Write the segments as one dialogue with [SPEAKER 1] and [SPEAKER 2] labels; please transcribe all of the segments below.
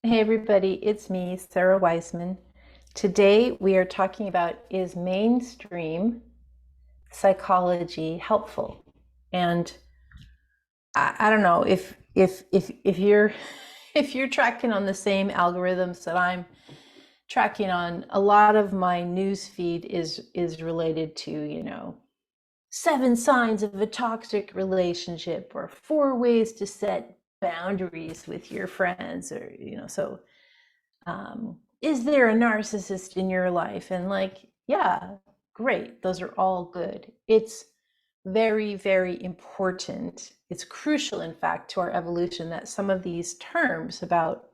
[SPEAKER 1] Hey everybody, it's me, SARA WISEMAN. Today we are talking about, is mainstream psychology helpful? And I don't know if you're if you're tracking on the same algorithms that I'm tracking on. A lot of my news feed is related to, 7 signs of a toxic relationship, or 4 ways to set boundaries with your friends, or is there a narcissist in your life? And like, yeah, great. Those are all good. It's very, very important. It's crucial, in fact, to our evolution that some of these terms about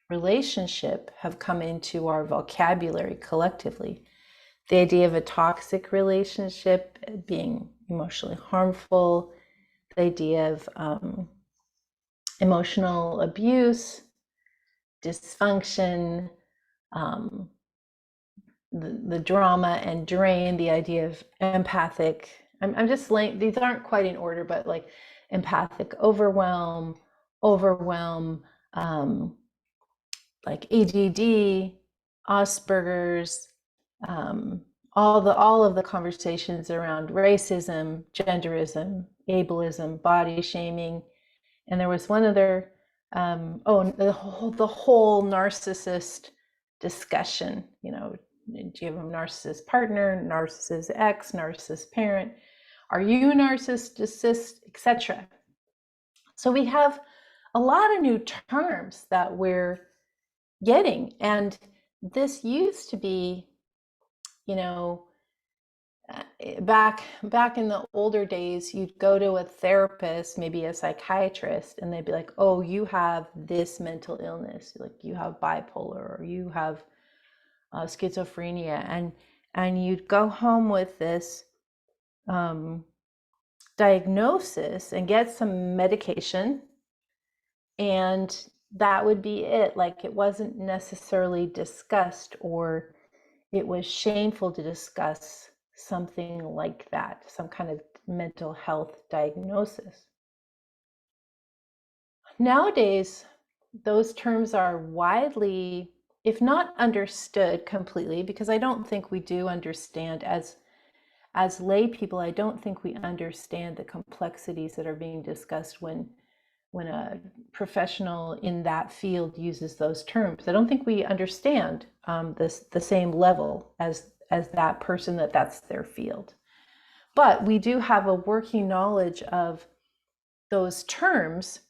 [SPEAKER 1] relationship have come into our vocabulary collectively. The idea of a toxic relationship being emotionally harmful, the idea of emotional abuse, dysfunction, um, the drama and drain, the idea of empathic. I'm just laying, these aren't quite in order, but like empathic overwhelm, like ADD, Asperger's, um, all of the conversations around racism, genderism, ableism, body shaming, and there was one other. The whole narcissist discussion. Do you have a narcissist partner, narcissist ex, narcissist parent? Are you a narcissist, etc.? So we have a lot of new terms that we're getting, and this used to be, you know, back in the older days, you'd go to a therapist, maybe a psychiatrist, and they'd be like, "Oh, you have this mental illness, like you have bipolar, or you have schizophrenia," and you'd go home with this um, diagnosis and get some medication, and that would be it. Like, it wasn't necessarily discussed, or it was shameful to discuss something like that, some kind of mental health diagnosis. Nowadays, those terms are widely, if not understood completely, because I don't think we do understand as lay people. I don't think we understand the complexities that are being discussed when a professional in that field uses those terms. I don't think we understand the same level as that person, that's their field. But we do have a working knowledge of those terms,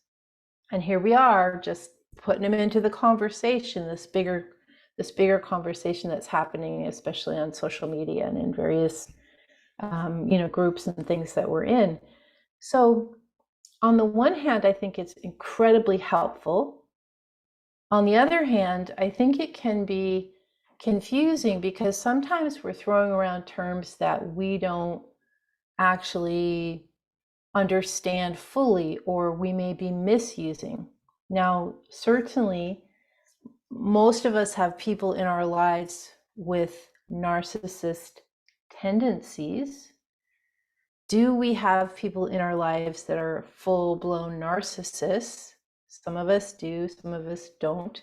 [SPEAKER 1] and here we are just putting them into the conversation, this bigger conversation that's happening, especially on social media and in various groups and things that we're in. So on the one hand, I think it's incredibly helpful. On the other hand, I think it can be confusing, because sometimes we're throwing around terms that we don't actually understand fully, or we may be misusing. Now, certainly, most of us have people in our lives with narcissist tendencies. Do we have people in our lives that are full-blown narcissists? Some of us do, some of us don't.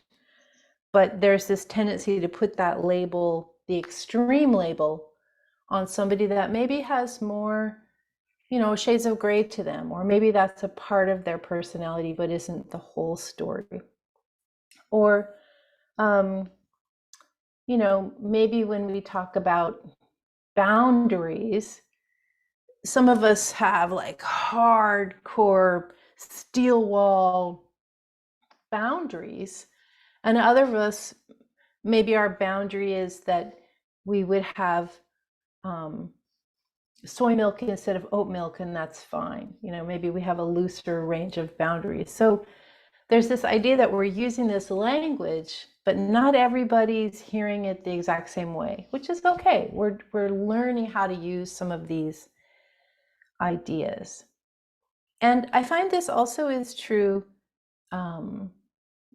[SPEAKER 1] But there's this tendency to put that label, the extreme label, on somebody that maybe has more, shades of gray to them, or maybe that's a part of their personality but isn't the whole story. Or, maybe when we talk about boundaries, some of us have like hardcore steel wall boundaries, and other of us, maybe our boundary is that we would have soy milk instead of oat milk, and that's fine. Maybe we have a looser range of boundaries. So there's this idea that we're using this language, but not everybody's hearing it the exact same way, which is okay. We're learning how to use some of these ideas. And I find this also is true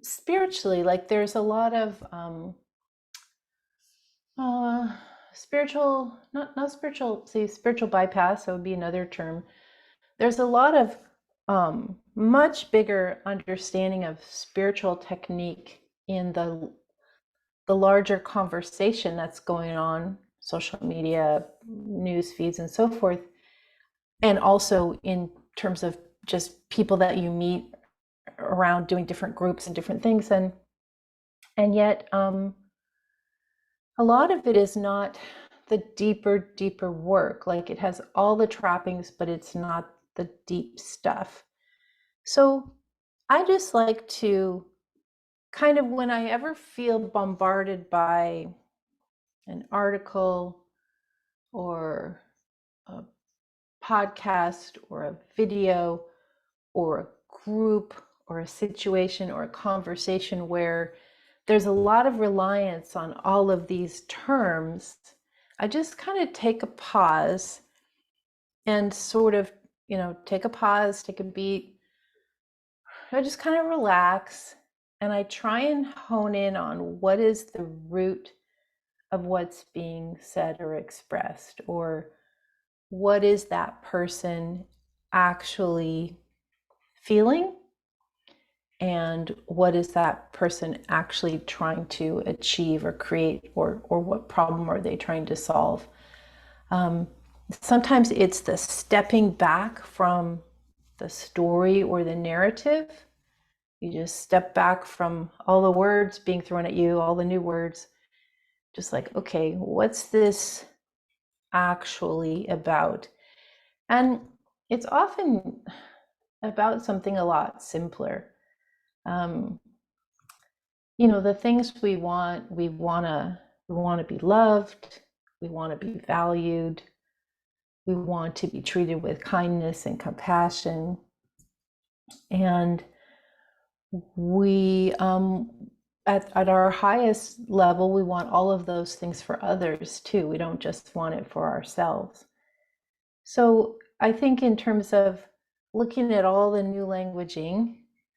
[SPEAKER 1] spiritually. Like, there's a lot of spiritual, not spiritual, say spiritual bypass, that would be another term. There's a lot of much bigger understanding of spiritual technique in the larger conversation that's going on, social media, news feeds, and so forth, and also in terms of just people that you meet around doing different groups and different things, and yet a lot of it is not the deeper work. Like, it has all the trappings, but it's not the deep stuff. So I just like to kind of, when I ever feel bombarded by an article or a podcast or a video or a group or a situation or a conversation where there's a lot of reliance on all of these terms, I just kind of take a pause and sort of, take a pause, take a beat. I just kind of relax, and I try and hone in on what is the root of what's being said or expressed, or what is that person actually feeling, and what is that person actually trying to achieve or create, or what problem are they trying to solve. Sometimes it's the stepping back from the story or the narrative. You just step back from all the words being thrown at you, all the new words, just like, okay, what's this actually about? And it's often about something a lot simpler. The things we want to be loved, we want to be valued, we want to be treated with kindness and compassion, and we at our highest level, we want all of those things for others too. We don't just want it for ourselves. So I think, in terms of looking at all the new languaging,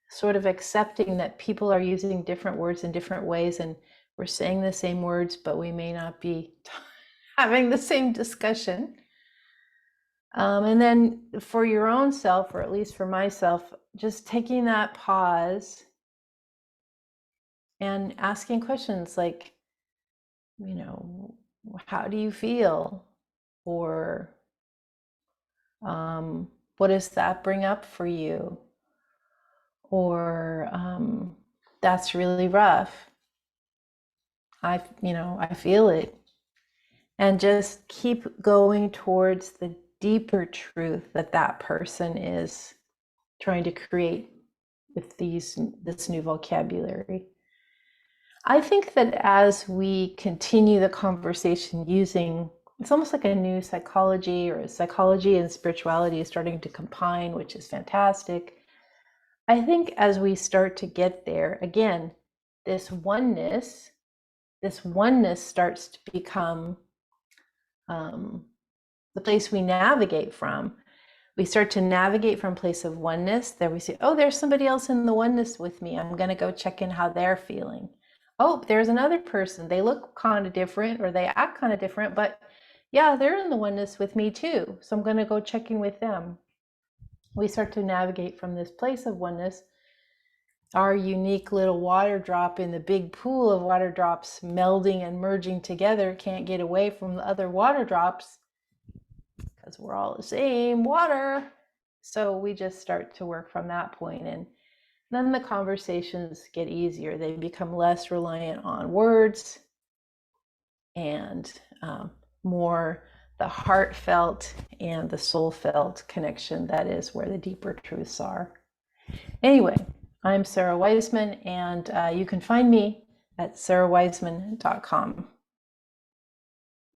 [SPEAKER 1] sort of accepting that people are using different words in different ways, and we're saying the same words, but we may not be having the same discussion. And then for your own self, or at least for myself, just taking that pause and asking questions like, how do you feel? Or what does that bring up for you? Or that's really rough. I feel it. And just keep going towards the deeper truth that person is trying to create with this new vocabulary. I think that as we continue the conversation using, it's almost like a new psychology, or psychology and spirituality is starting to combine, which is fantastic. I think as we start to get there, again, this oneness starts to become the place we navigate from. We start to navigate from a place of oneness. There we see, oh, there's somebody else in the oneness with me. I'm going to go check in how they're feeling. Oh, there's another person. They look kind of different, or they act kind of different, but yeah, they're in the oneness with me too. So I'm going to go check in with them. We start to navigate from this place of oneness. Our unique little water drop in the big pool of water drops melding and merging together can't get away from the other water drops, because we're all the same water. So we just start to work from that point, and then the conversations get easier. They become less reliant on words, and more the heartfelt and the soul-felt connection that is where the deeper truths are. Anyway, I'm SARA Wiseman, and you can find me at sarawiseman.com.